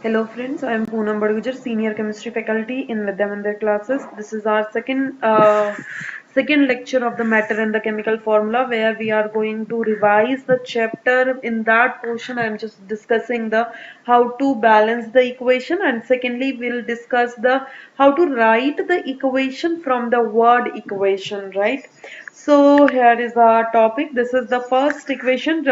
Hello friends, I am Poonam Badgujar, Senior Chemistry Faculty in Vidya Mandir classes. This is our second lecture of the matter and the chemical formula, where we are going to revise the chapter. In that portion I am just discussing the how to balance the equation, and secondly we'll discuss the how to write the equation from the word equation, right? So here is our topic. This is the first equation.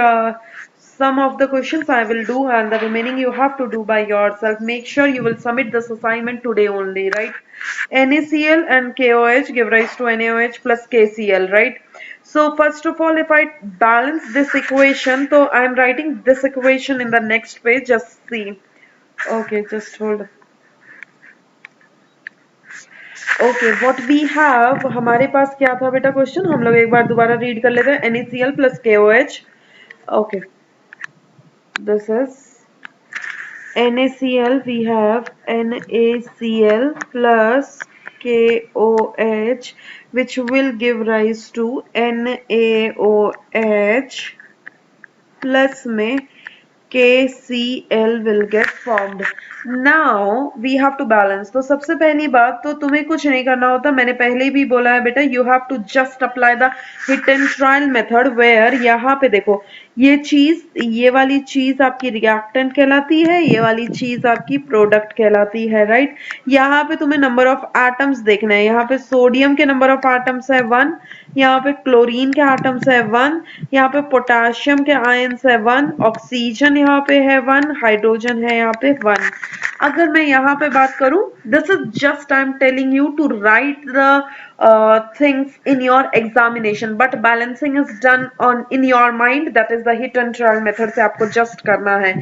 Some of the questions I will do and the remaining you have to do by yourself. Make sure you will submit this assignment today only, right? NaCl and KOH give rise to NaOH plus KCl, right? So first of all, if I balance this equation, so I am writing this equation in the next page. Just see. Okay, just hold. Okay what we have, हमारे पास क्या था बेटा question, हम लोग एक बार दोबारा read कर लेते हैं. NaCl plus KOH. Okay, this is NaCl. We have NaCl plus KOH, which will give rise to NaOH plus में KCl will get formed. Now we have to balance. तो सबसे पहली बात तो तुम्हें कुछ नहीं करना होता, मैंने पहले भी बोला है बेटा, you have to just apply the hit and trial method, where यहाँ पे देखो ये वाली चीज आपकी रिएक्टेंट कहलाती है, ये वाली चीज आपकी प्रोडक्ट कहलाती है, राइट? यहाँ पे तुम्हें नंबर ऑफ एटम्स देखना है. यहाँ पे सोडियम के नंबर ऑफ एटम्स है 1, यहाँ पे क्लोरीन के एटम्स है 1, यहाँ पे पोटेशियम के आयंस है 1, ऑक्सीजन यहाँ पे है 1, हाइड्रोजन है यहाँ पे 1. अगर मैं यहाँ पे बात करूं, this is just I am telling you to write the things in your examination, but balancing is done on in your mind. That is the hit and trial method से आपको just करना है.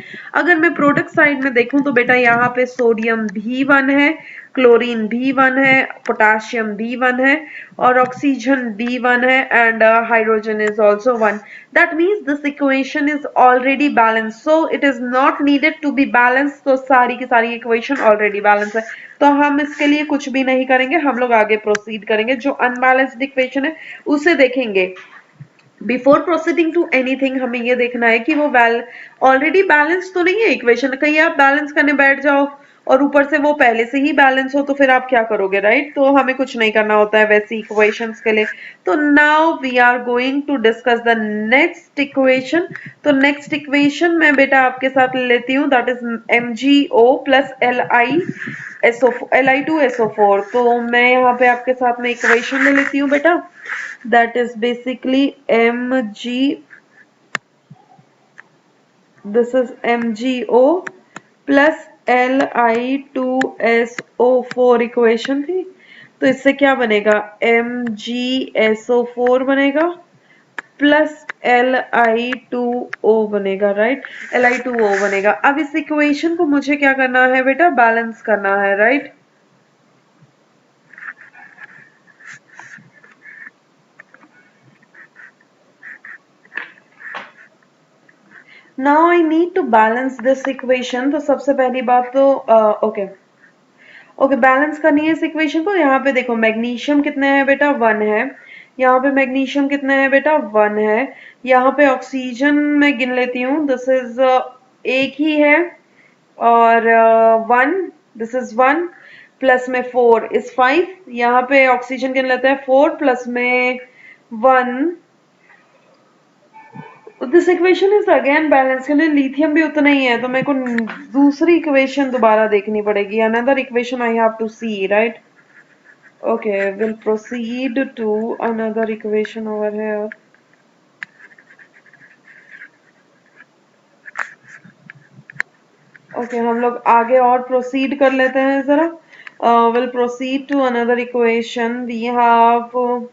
अगर मैं प्रोडक्ट साइड में देखूं तो बेटा यहाँ पे सोडियम भी 1 है, क्लोरीन भी 1 है, पोटेशियम भी 1 है और ऑक्सीजन भी 1 है, and hydrogen is also 1. That means this equation is already balance, so it is not needed to be balance. तो सारी की सारी इक्वेशन ऑलरेडी बैलेंस है, तो हम इसके लिए कुछ भी नहीं करेंगे. हम लोग आगे प्रोसीड करेंगे. जो अनबैलेंस्ड इक्वेशन है उसे देखेंगे. बिफोर प्रोसीडिंग टू एनीथिंग हमें ये देखना है कि वो ऑलरेडी बैलेंस तो नहीं है इक्वेशन. कहीं आप बैलेंस करने बैठ जाओ और ऊपर से वो पहले से ही बैलेंस हो तो फिर आप क्या करोगे, राइट? तो हमें कुछ नहीं करना होता है वैसी इक्वेशंस के लिए. तो now we are going to discuss the next equation. तो नेक्स्ट इक्वेशन मैं बेटा आपके साथ लेती हूँ, that is MgO plus Li2SO4. तो मैं यहाँ पे आपके साथ में इक्वेशन ले लेती हूँ बेटा. That is basically this is MgO plus Li2SO4 equation थी. तो इससे क्या बनेगा, MgSO4 बनेगा प्लस Li2O बनेगा, राइट? Li2O बनेगा. अब इस इक्वेशन को मुझे क्या करना है बेटा, बैलेंस करना है, right? Now I need to balance this equation. तो सबसे पहली बात तो ओके बैलेंस करनी है इस इक्वेशन को. यहाँ पे देखो मैग्नीशियम कितने हैं बेटा, 1 है. यहाँ पे मैग्नीशियम कितने हैं बेटा, 1 है. यहाँ पे ऑक्सीजन मैं गिन लेती हूँ, दिस इज एक ही है और 1, दिस इज 1 प्लस में 4 इज 5. यहाँ पे ऑक्सीजन गिन लेते हैं, 4 प्लस में 1. This equation is again balance. के लिए लिथियम भी उतना ही है, तो मेरे को दूसरी इक्वेशन दोबारा देखनी पड़ेगी. Another equation I have to see, right? Okay, will proceed to another equation over here. Okay, हम लोग आगे और प्रोसीड कर लेते हैं जरा. Will proceed to another equation. We have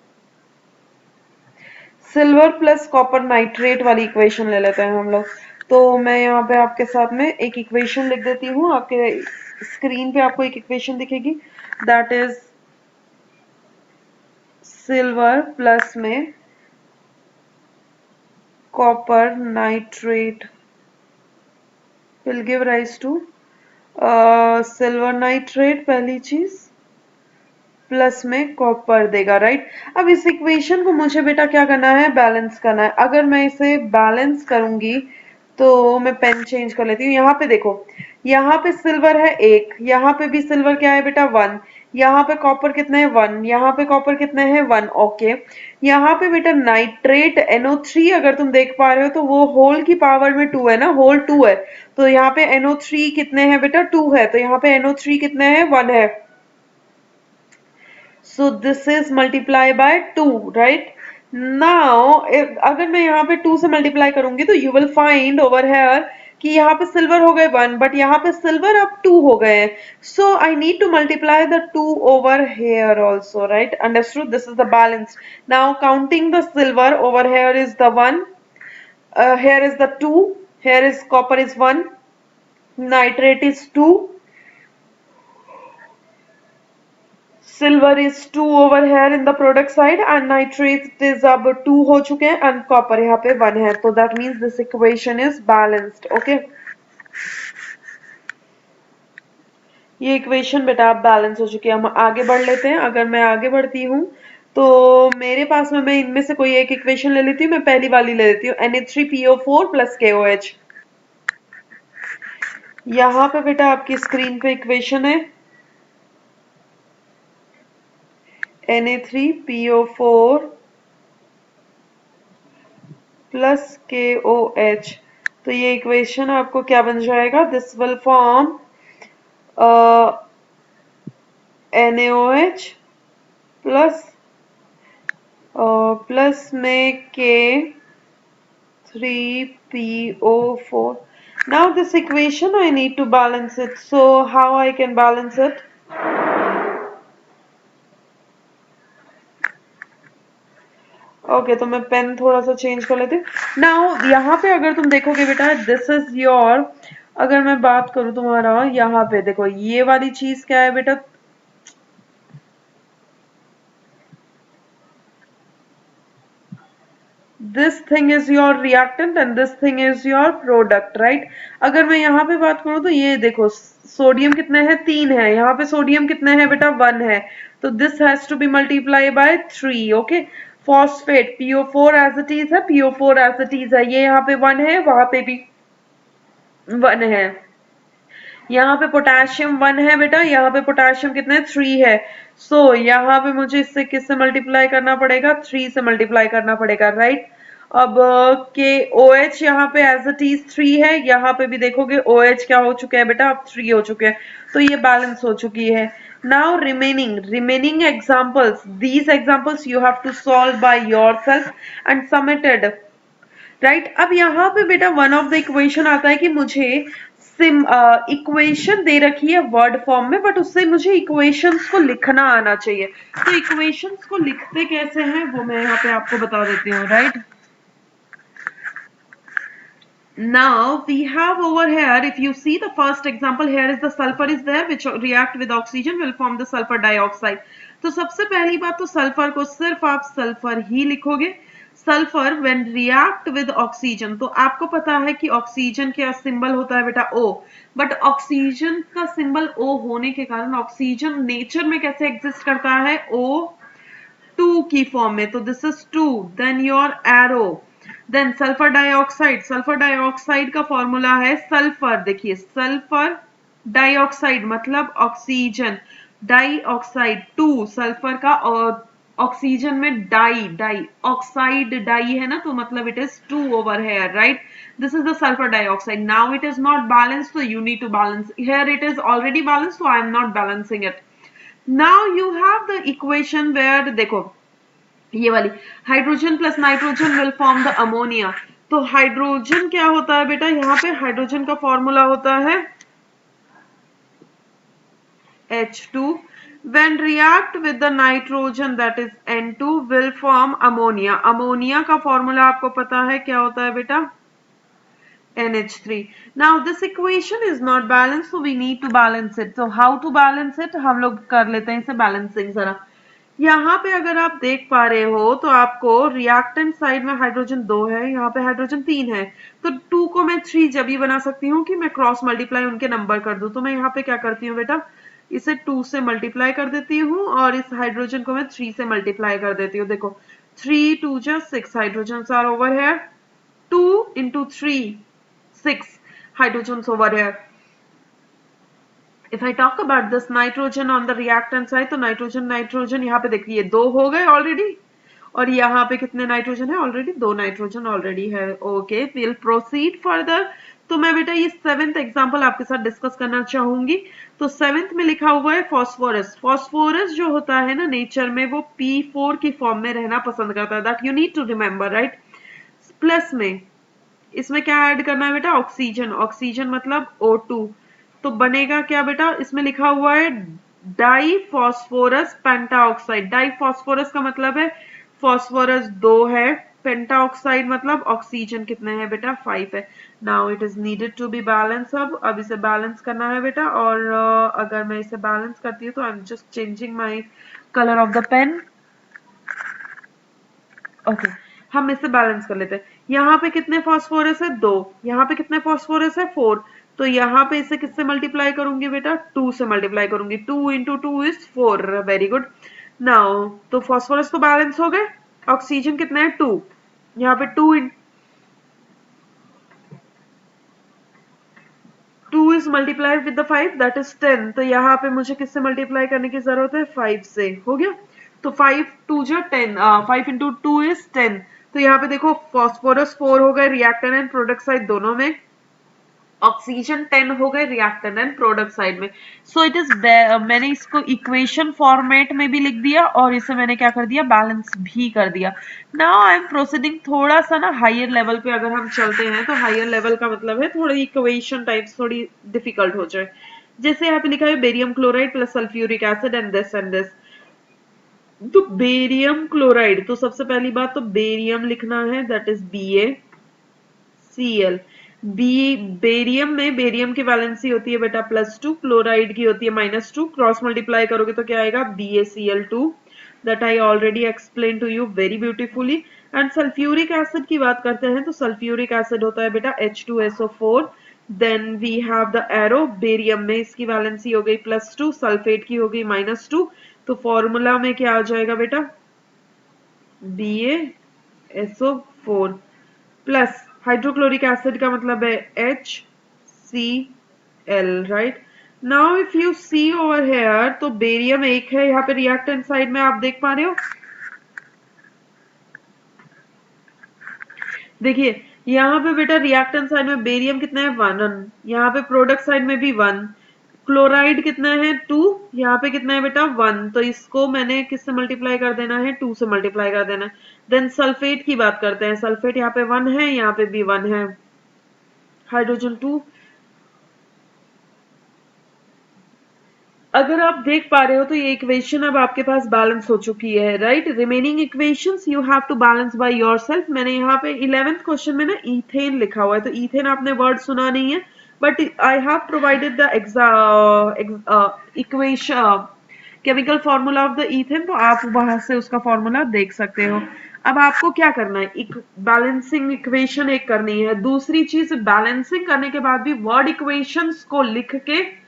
silver plus copper nitrate वाली इक्वेशन ले लेते हैं हम लोग. तो मैं यहाँ पे आपके साथ में एक इक्वेशन लिख देती हूँ. आपके स्क्रीन पे आपको एक इक्वेशन दिखेगी, दैट इज सिल्वर प्लस में copper nitrate will give rise to silver nitrate पहली चीज, प्लस में कॉपर देगा, राइट? अब इस इक्वेशन को मुझे बेटा क्या करना है, बैलेंस करना है. अगर मैं इसे बैलेंस करूंगी तो मैं पेन चेंज कर लेती हूँ. यहाँ पे देखो, यहाँ पे सिल्वर है 1, यहाँ पे भी सिल्वर क्या है बेटा 1, यहाँ पे कॉपर कितने हैं 1, यहाँ पे कॉपर कितने हैं 1, ओके। यहाँ पे बेटा नाइट्रेट NO3 अगर तुम देख पा रहे हो तो वो होल की पावर में 2 है ना, होल 2 है, तो यहाँ पे NO3 कितने हैं बेटा 2 है, तो यहाँ पे NO3 कितने हैं 1 है, so this is multiply by 2, right? Now अगर मैं यहाँ पे 2 से मल्टीप्लाई करूंगी तो you will find over here कि यहाँ पे सिल्वर हो गए 1 बट यहाँ पे सिल्वर अब 2 हो गए हैं, so I need to multiply the 2 over here also, right? Understood? This is the balance. Now counting the silver, over here is the 1, here is the 2, here is copper is 1, nitrate is 2, silver is 2 over here in the product side and nitrate is अब 2 हो चुके हैं and copper यहाँ पे 1 है, तो that means this equation is balanced, okay? ये equation बेटा आप बैलेंस हो चुकी है। हम आगे बढ़ लेते हैं। अगर मैं आगे बढ़ती हूँ तो मेरे पास में मैं इनमें से कोई एक इक्वेशन ले लेती हूँ। मैं पहली वाली ले लेती हूँ Na3PO4 प्लस KOH। यहाँ पे बेटा आपकी स्क्रीन पे इक्वेशन है Na3PO4 प्लस KOH। तो ये इक्वेशन आपको क्या बन जाएगा, this will form NaOH plus में K3PO4. Now this equation I need to balance it. So how I can balance it? Okay तो मैं पेन थोड़ा सा चेंज कर लेती हूँ। नाउ यहाँ पे अगर तुम देखोगे बेटा दिस इज योर, अगर मैं बात करूँ तुम्हारा यहाँ पे देखो ये वाली चीज क्या है बेटा, this thing is your reactant and this thing is your product, right? अगर मैं यहाँ पे बात करूँ तो ये देखो सोडियम कितने हैं 3 है, यहाँ पे सोडियम कितने हैं बेटा 1 है, तो this has to be multiplied by 3, okay? Phosphate PO4 as it is है, PO4 एज इट इज है, ये यहाँ पे 1 है, वहां पे भी 1 है। यहाँ पे पोटेशियम 1 है बेटा, यहाँ पे पोटेशियम कितने 3 है, सो यहाँ पे मुझे इससे किससे मल्टीप्लाई करना पड़ेगा 3 से मल्टीप्लाई करना पड़ेगा, राइट? अब के OH यहाँ पे एज इट इज 3 है, यहाँ पे भी देखोगे OH क्या हो चुके हैं बेटा अब 3 हो चुके हैं, तो ये बैलेंस हो चुकी है। Now remaining examples, these examples you have to solve by yourself and submitted, right? अब यहाँ पे बेटा वन ऑफ द इक्वेशन आता है कि मुझे इक्वेशन दे रखी है वर्ड फॉर्म में, बट उससे मुझे इक्वेशंस को लिखना आना चाहिए, तो इक्वेशंस को लिखते कैसे हैं वो मैं यहाँ पे आपको बता देती हूँ, right? Now we have over here, if you see the first example, here is the sulfur is there which react with oxygen will form the sulfur dioxide. तो सबसे पहली बात तो सल्फर को सिर्फ आप सल्फर ही लिखोगे। Sulphur when react with oxygen, तो आपको पता है कि ऑक्सीजन का सिंबल होता है बेटा O, बट ऑक्सीजन का सिंबल O होने के कारण ऑक्सीजन नेचर में कैसे एग्जिस्ट करता है O2 की फॉर्म में, तो this is 2, then your arrow, then sulphur dioxide का फॉर्मूला है सल्फर, देखिए सल्फर डाइऑक्साइड मतलब ऑक्सीजन, डाइऑक्साइड 2 सल्फर का, और ऑक्सीजन में डाई ऑक्साइड डाई है ना, तो मतलब it is 2 over here, right? This is the sulphur dioxide. Now it is not balance, so you need to balance, here it is already balanced, so I am not balancing it. Now you have the equation where देखो ये वाली hydrogen plus nitrogen will form the ammonia, तो hydrogen क्या होता है बेटा, यहाँ पे हाइड्रोजन का फॉर्मूला होता है H2, when react with the nitrogen that is N2 will form ammonia, ammonia का फॉर्मूला आपको पता है क्या होता है बेटा NH3. Now this equation is not balanced, so we need to balance it. So how to balance it, हम लोग कर लेते हैं इसे बैलेंसिंग जरा। यहाँ पे अगर आप देख पा रहे हो तो आपको रिएक्टेंट साइड में हाइड्रोजन 2 है, यहाँ पे हाइड्रोजन 3 है, तो 2 को मैं 3 जब ही बना सकती हूँ कि मैं क्रॉस मल्टीप्लाई उनके नंबर कर दूं, तो मैं यहाँ पे क्या करती हूँ बेटा, इसे 2 से मल्टीप्लाई कर देती हूँ और इस हाइड्रोजन को मैं 3 से मल्टीप्लाई कर देती हूँ। देखो 3 2 6 hydrogen are over here, 2 into 3 6 hydrogens over here, if I talk about this nitrogen on the reactant side, तो नाइट्रोजन नाइट्रोजन यहाँ पे देखिए दो हो गए ऑलरेडी, और यहाँ पे कितने नाइट्रोजन है ऑलरेडी, दो नाइट्रोजन ऑलरेडी है। Okay, will proceed further. तो मैं बेटा ये सेवेंथ एग्जांपल आपके साथ डिस्कस करना चाहूंगी। तो सेवेंथ में लिखा हुआ है फॉस्फोरस। फॉस्फोरस जो होता है ना नेचर में, वो P4 की फॉर्म में रहना पसंद करता है, that you need to remember, right. Plus में इसमें क्या ऐड करना है बेटा, ऑक्सीजन। ऑक्सीजन मतलब O2। तो बनेगा क्या बेटा, इसमें लिखा हुआ है di phosphorus pentaoxide. Di phosphorus का मतलब है फॉस्फोरस दो है, पेंटाऑक्साइड मतलब ऑक्सीजन कितने हैं बेटा, 5 है। Now it is needed to be balance. अब इसे बैलेंस करना है बेटा, और अगर मैं इसे बैलेंस करती हूँ तो I am just changing my colour of the pen. Okay, हम इसे बैलेंस कर लेते हैं। यहाँ पे कितने फॉस्फोरस है, दो। यहाँ पे कितने फॉस्फोरस है, 4। तो यहाँ पे इसे किससे मल्टीप्लाई करूंगी बेटा, 2 से मल्टीप्लाई करूंगी। 2 into 2 is 4। Very good. Now तो फॉस्फोरस तो बैलेंस हो गए। ऑक्सीजन कितना है, 2। यहाँ पे 2 is multiplied with the 5, that is 10। तो यहाँ पे मुझे किससे मल्टीप्लाई करने की जरूरत है, 5 से। हो गया। तो 5 2 जो 10, 5 इंटू 2 इज 10। तो यहाँ पे देखो फॉस्फोरस 4 हो गए रिएक्टेंट एंड प्रोडक्ट साइड दोनों में, ऑक्सीजन 10 हो गए रिएक्टेंट एंड प्रोडक्ट साइड में। सो इट इज, मैंने इसको इक्वेशन फॉर्मेट में भी लिख दिया, और इसे मैंने क्या कर दिया, बैलेंस भी कर दिया। नाउ आई एम प्रोसीडिंग थोड़ा सा ना हायर लेवल पे अगर हम चलते हैं, तो हायर लेवल का मतलब है थोड़ी इक्वेशन टाइप्स थोड़ी डिफिकल्ट हो जाए। जैसे यहाँ पे लिखा है barium chloride plus sulphuric acid and this. तो बेरियम क्लोराइड, तो सबसे पहली बात तो बेरियम लिखना है, that is BaCl। B barium में, बेरियम की वैलेंसी होती है बेटा +2, क्लोराइड की होती है -2। क्रॉस मल्टीप्लाई करोगे तो क्या आएगा, BaCl2। That I already explain to you very beautifully. And sulphuric acid की बात करते हैं, तो सल्फ्यूरिक एसिड होता है बेटा H2SO4। Then we have the arrow. Barium में इसकी वैलेंसी हो गई +2, सल्फेट की हो गई -2। तो फॉर्मूला में क्या आ जाएगा बेटा, BaSO4 प्लस हाइड्रोक्लोरिक एसिड का मतलब है HCl, right. Now if you see over here, तो बेरियम एक है यहाँ पे रिएक्टेंट साइड में, आप देख पा रहे हो। देखिए यहाँ पे बेटा रिएक्टेंट साइड में बेरियम कितना है, 1। यहाँ पे प्रोडक्ट साइड में भी 1। क्लोराइड कितना है, 2। यहाँ पे कितना है बेटा, 1। तो इसको मैंने किससे मल्टीप्लाई कर देना है, 2 से मल्टीप्लाई कर देना है। देन सल्फेट की बात करते हैं। सल्फेट यहाँ पे 1 है, यहाँ पे भी 1 है। हाइड्रोजन 2। अगर आप देख पा रहे हो तो ये इक्वेशन अब आपके पास बैलेंस हो चुकी है, right. Remaining equations you have to balance by yourself. मैंने यहाँ पे 11th क्वेश्चन में ना ईथेन लिखा हुआ है, तो ईथेन आपने वर्ड सुना नहीं है, but I have provided the equation, chemical formula of the ethane, तो आप वहां से उसका फॉर्मूला देख सकते हो। अब आपको क्या करना है, एक बैलेंसिंग इक्वेशन एक करनी है। दूसरी चीज, बैलेंसिंग करने के बाद भी वर्ड इक्वेशंस को लिख के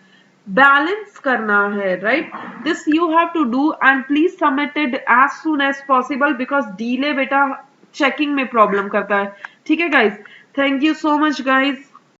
बैलेंस करना है, right. This you have to do and please submit it as soon as possible, because delay बेटा चेकिंग में प्रॉब्लम करता है। ठीक है guys, thank you so much guys.